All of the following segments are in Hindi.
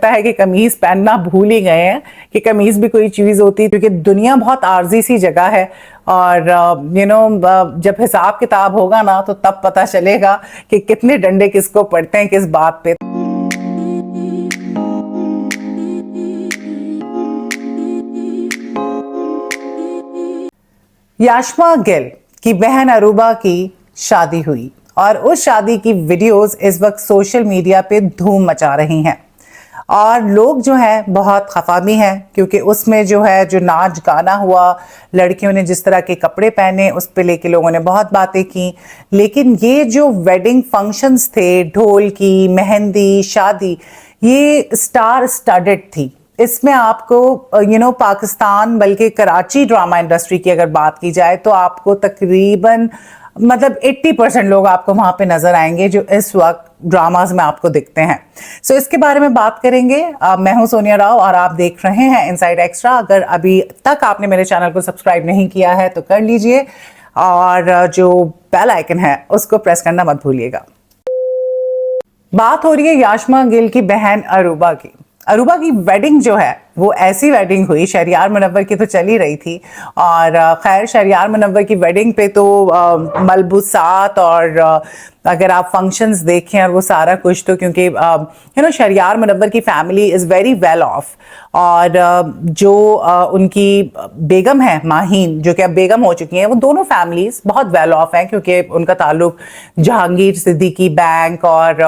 लगता है कि कमीज पहनना भूल ही गए हैं कि कमीज भी कोई चीज होती है, क्योंकि दुनिया बहुत आर्जी सी जगह है। और जब हिसाब किताब होगा ना तो तब पता चलेगा कि कितने डंडे किसको पड़ते हैं किस बात पे। याशमा गिल की बहन अरूबा की शादी हुई और उस शादी की वीडियोस इस वक्त सोशल मीडिया पे धूम मचा रही हैं और लोग जो हैं बहुत खफा भी हैं, क्योंकि उसमें जो है जो नाच गाना हुआ, लड़कियों ने जिस तरह के कपड़े पहने उस पे लेके लोगों ने बहुत बातें की। लेकिन ये जो वेडिंग फंक्शंस थे, ढोल की, मेहंदी, शादी, ये स्टार स्टडेड थी। इसमें आपको पाकिस्तान बल्कि कराची ड्रामा इंडस्ट्री की अगर बात की जाए तो आपको तकरीबन मतलब 80% लोग आपको वहां पे नजर आएंगे जो इस वक्त ड्रामाज में आपको दिखते हैं। सो इसके बारे में बात करेंगे। मैं हूं सोनिया राव और आप देख रहे हैं इनसाइड एक्स्ट्रा। अगर अभी तक आपने मेरे चैनल को सब्सक्राइब नहीं किया है तो कर लीजिए और जो बेल आइकन है उसको प्रेस करना मत भूलिएगा। बात हो रही है याशमा गिल की बहन अरूबा की। अरूबा की वेडिंग जो है वो ऐसी वेडिंग हुई, शहरियार मुनव्वर की तो चल ही रही थी। और खैर शहरियार मुनव्वर की वेडिंग पे तो मलबूसात और अगर आप फंक्शंस देखें और वो सारा कुछ, तो क्योंकि शहरियार मुनव्वर की family is very well of. और जो उनकी बेगम है माहीन, जो कि अब बेगम हो चुकी हैं, वो दोनों फैमिलीज बहुत वेल ऑफ हैं, क्योंकि उनका ताल्लुक जहांगीर सिद्दीकी बैंक और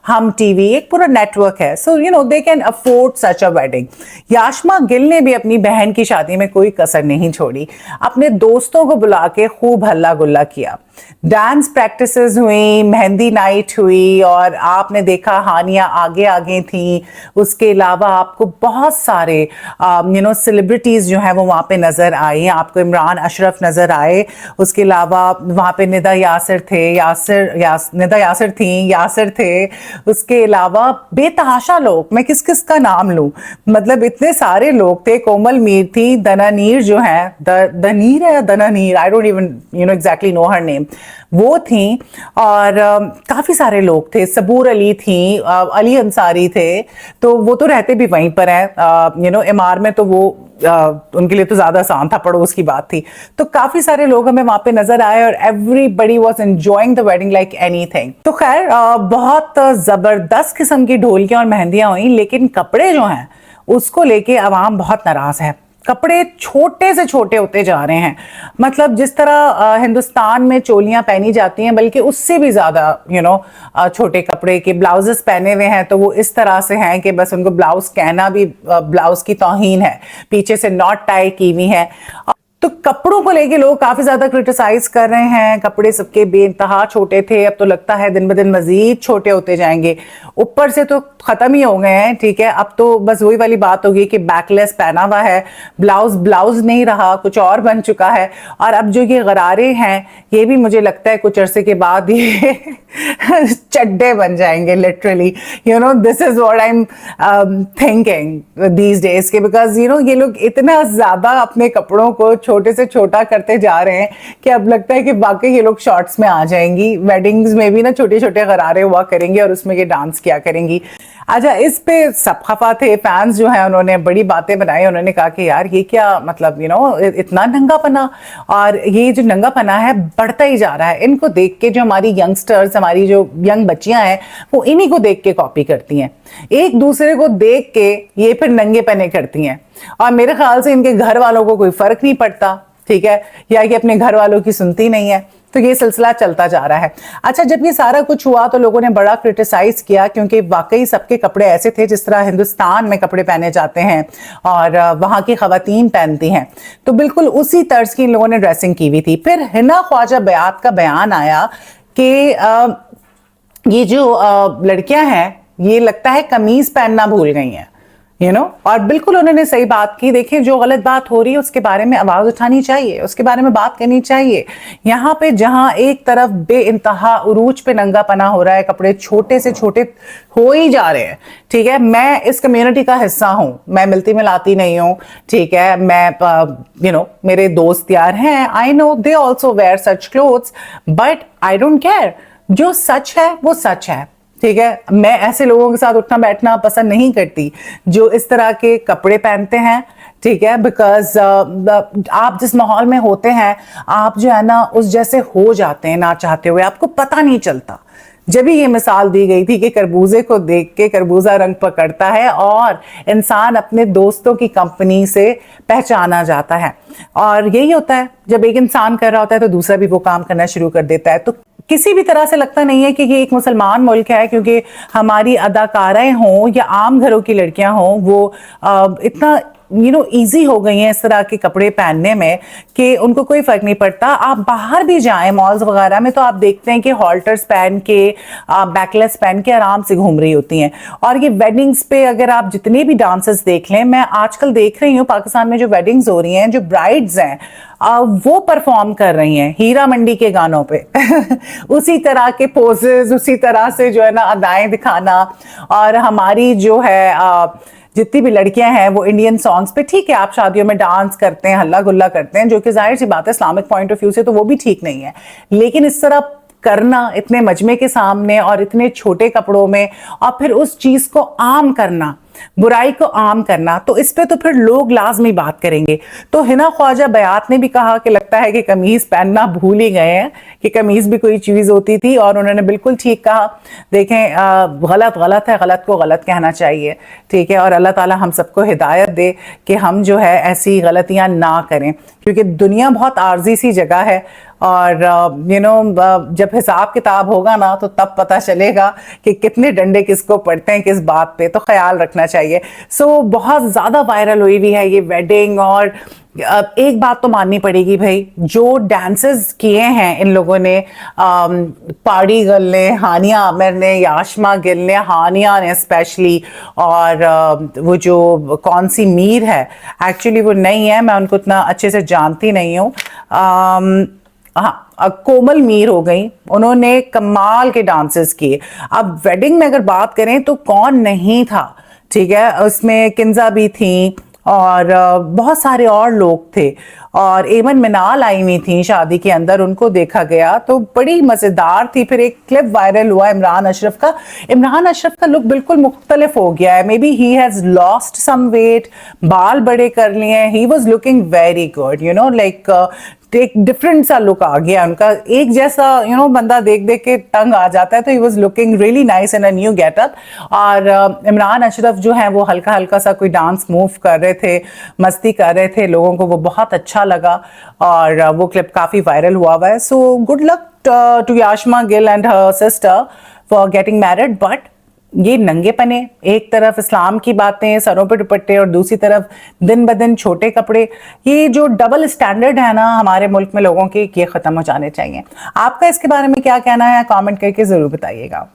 हम टीवी एक पूरा नेटवर्क है। So they can afford such a wedding. Yashma Gill ने भी अपनी बहन की शादी में कोई कसर नहीं छोड़ी, अपने दोस्तों को बुला के खूब हल्ला गुल्ला किया। डांस प्रैक्टिसेस हुई, मेहंदी नाइट हुई और आपने देखा हानिया आगे आगे थी। उसके अलावा आपको बहुत सारे सेलिब्रिटीज जो हैं वो वहाँ पे नजर आई। आपको इमरान अशरफ नजर आए, उसके अलावा वहाँ पे निदा यासिर थे, निदा यासिर थी, यासिर थे। उसके अलावा बेतहाशा लोग, मैं किस किस का नाम लूं, मतलब इतने सारे लोग थे। कोमल मीर थी, दनानीर जो है, दनीर है या दनानीर, I don't even exactly know her name, वो थी। और काफी सारे लोग थे, सबूर अली थी, अली अंसारी थे, तो वो तो रहते भी वहीं पर हैं एमआर में, तो वो उनके लिए तो ज्यादा आसान था, पड़ोस की बात थी। तो काफी सारे लोग हमें वहां पे नजर आए और everybody was enjoying the wedding like anything. तो खैर बहुत जबरदस्त किस्म की ढोलकियां और मेहंदियां हुई, लेकिन कपड़े जो हैं उसको लेके अवाम बहुत नाराज है। कपड़े छोटे से छोटे होते जा रहे हैं, मतलब जिस तरह हिंदुस्तान में चोलियां पहनी जाती हैं बल्कि उससे भी ज्यादा छोटे कपड़े के ब्लाउजेस पहने हुए हैं। तो वो इस तरह से हैं कि बस उनको ब्लाउज कहना भी ब्लाउज की तौहीन है, पीछे से नॉट टाई की हुई है। तो कपड़ों को लेके लोग काफी ज्यादा क्रिटिसाइज कर रहे हैं। कपड़े सबके बेइंतहा छोटे थे, अब तो लगता है दिन ब दिन मजीद छोटे होते जाएंगे। ऊपर से तो खत्म ही हो गए हैं, ठीक है, अब तो बस वही वाली बात होगी कि बैकलेस पहना हुआ है, ब्लाउज नहीं रहा, कुछ और बन चुका है। और अब जो ये गरारे हैं ये भी मुझे लगता है कुछ अरसे के बाद ये चड्डे बन जाएंगे, literally. This is what I am thinking these days के, बिकॉज ये लोग इतना ज्यादा अपने कपड़ों को छोटे से छोटा करते जा रहे हैं कि अब लगता है कि वाकई ये लोग शॉर्ट्स में आ जाएंगी। वेडिंग्स में भी ना छोटे छोटे गरारे हुआ करेंगे और उसमें ये डांस किया करेंगी। अच्छा, इस पे सब खफा थे, फैंस जो है उन्होंने बड़ी बातें बनाई। उन्होंने कहा कि यार ये क्या मतलब इतना नंगापना, और ये जो नंगापना है बढ़ता ही जा रहा है। इनको देख के जो हमारी यंगस्टर्स, हमारी जो यंग बच्चियां हैं, वो इन्हीं को देख के कॉपी करती हैं, एक दूसरे को देख के ये फिर नंगे पने करती हैं। और मेरे ख्याल से इनके घर वालों को कोई फर्क नहीं पड़ता, ठीक है, या कि अपने घर वालों की सुनती नहीं है। तो ये सिलसिला चलता जा रहा है। अच्छा, जब ये सारा कुछ हुआ तो लोगों ने बड़ा क्रिटिसाइज किया, क्योंकि वाकई सबके कपड़े ऐसे थे जिस तरह हिंदुस्तान में कपड़े पहने जाते हैं और वहां की खवातीन पहनती हैं, तो बिल्कुल उसी तर्ज की इन लोगों ने ड्रेसिंग की हुई थी। फिर हिना ख्वाजा बयात का बयान आया कि ये जो लड़कियां हैं ये लगता है कमीज पहनना भूल गई हैं, और बिल्कुल उन्होंने सही बात की। देखें, जो गलत बात हो रही है उसके बारे में आवाज उठानी चाहिए, उसके बारे में बात करनी चाहिए। यहाँ पे जहां एक तरफ बेइंतहा उरूज पे नंगापना हो रहा है, कपड़े छोटे से छोटे हो ही जा रहे हैं, ठीक है। मैं इस कम्युनिटी का हिस्सा हूं, मैं मिलती मिलाती नहीं हूं, ठीक है। मैं मेरे दोस्त यार हैं, I know they also wear such clothes, but I don't care. जो सच है वो सच है, ठीक है, मैं ऐसे लोगों के साथ उठना बैठना पसंद नहीं करती जो इस तरह के कपड़े पहनते हैं, ठीक है, बिकॉज आप जिस माहौल में होते हैं आप जो है ना उस जैसे हो जाते हैं ना चाहते हुए, आपको पता नहीं चलता। जब भी ये मिसाल दी गई थी कि खरबूजे को देख के खरबूजा रंग पकड़ता है और इंसान अपने दोस्तों की कंपनी से पहचाना जाता है, और यही होता है जब एक इंसान कर रहा होता है तो दूसरा भी वो काम करना शुरू कर देता है। तो किसी भी तरह से लगता नहीं है कि ये एक मुसलमान मुल्क है क्योंकि हमारी अदाकाराएं हों या आम घरों की लड़कियां हों, वो इतना इजी हो गई हैं इस तरह के कपड़े पहनने में कि उनको कोई फर्क नहीं पड़ता। आप बाहर भी जाएं मॉल्स वगैरह में तो आप देखते हैं कि हॉल्टर्स पहन के, बैकलेस पहन के आराम से घूम रही होती हैं। और ये वेडिंग्स पे अगर आप जितने भी डांसेस देख लें, मैं आजकल देख रही हूँ पाकिस्तान में जो वेडिंग्स हो रही हैं, जो ब्राइड्स हैं वो परफॉर्म कर रही हैं हीरा मंडी के गानों पे उसी तरह के पोजेस, उसी तरह से जो है ना अदाएं दिखाना। और हमारी जो है जितनी भी लड़कियां हैं वो इंडियन सॉन्ग्स पे, ठीक है आप शादियों में डांस करते हैं, हल्ला गुल्ला करते हैं, जो कि जाहिर सी बात है इस्लामिक पॉइंट ऑफ व्यू से तो वो भी ठीक नहीं है, लेकिन इस तरह करना इतने मजमे के सामने और इतने छोटे कपड़ों में और फिर उस चीज को आम करना, बुराई को आम करना, तो इस पे तो फिर लोग लाजमी बात करेंगे। तो हिना ख्वाजा बयात ने भी कहा कि लगता है कि कमीज पहनना भूल ही गए हैं कि कमीज भी कोई चीज होती थी, और उन्होंने बिल्कुल ठीक कहा। देखें गलत गलत है, गलत को गलत कहना चाहिए, ठीक है, और अल्लाह ताला हम सबको हिदायत दे कि हम जो है ऐसी गलतियां ना करें, क्योंकि दुनिया बहुत आर्जी सी जगह है। और जब हिसाब किताब होगा ना तो तब पता चलेगा कि कितने डंडे किसको पड़ते हैं किस बात पे, तो ख्याल रखना चाहिए। सो बहुत ज़्यादा वायरल हुई हुई है ये वेडिंग, और एक बात तो माननी पड़ेगी भाई, जो डांसेस किए हैं इन लोगों ने, पार्टी गर्ल ने, हानिया आमिर ने, याशमा गिल ने, हानिया ने स्पेशली, और वो जो कौन सी मीर है, एक्चुअली वो नहीं है, मैं उनको इतना अच्छे से जानती नहीं हूँ, हाँ कोमल मीर हो गई, उन्होंने कमाल के डांसेस किए। अब वेडिंग में अगर बात करें तो कौन नहीं था, ठीक है, उसमें किंजा भी थी और बहुत सारे और लोग थे, और एमन मिनाल आई हुई थी शादी के अंदर, उनको देखा गया तो बड़ी मजेदार थी। फिर एक क्लिप वायरल हुआ इमरान अशरफ का, इमरान अशरफ का लुक बिल्कुल मुख्तलिफ हो गया है, maybe he has lost some weight, बाल बड़े कर लिए, he was looking very good, like एक डिफरेंट सा लुक आ गया उनका, एक जैसा बंदा देख देख के तंग आ जाता है, तो ही was looking really nice in a new getup. और इमरान अशरफ जो है वो हल्का हल्का सा कोई डांस मूव कर रहे थे, मस्ती कर रहे थे, लोगों को वो बहुत अच्छा लगा, और वो क्लिप काफी वायरल हुआ है। So good luck to Yashma Gill and her sister for getting married. But ये नंगे पने, एक तरफ इस्लाम की बातें, सरों पे दुपट्टे, और दूसरी तरफ दिन ब दिन छोटे कपड़े, ये जो डबल स्टैंडर्ड है ना हमारे मुल्क में लोगों के, ये खत्म हो जाने चाहिए। आपका इसके बारे में क्या कहना है, कमेंट करके जरूर बताइएगा।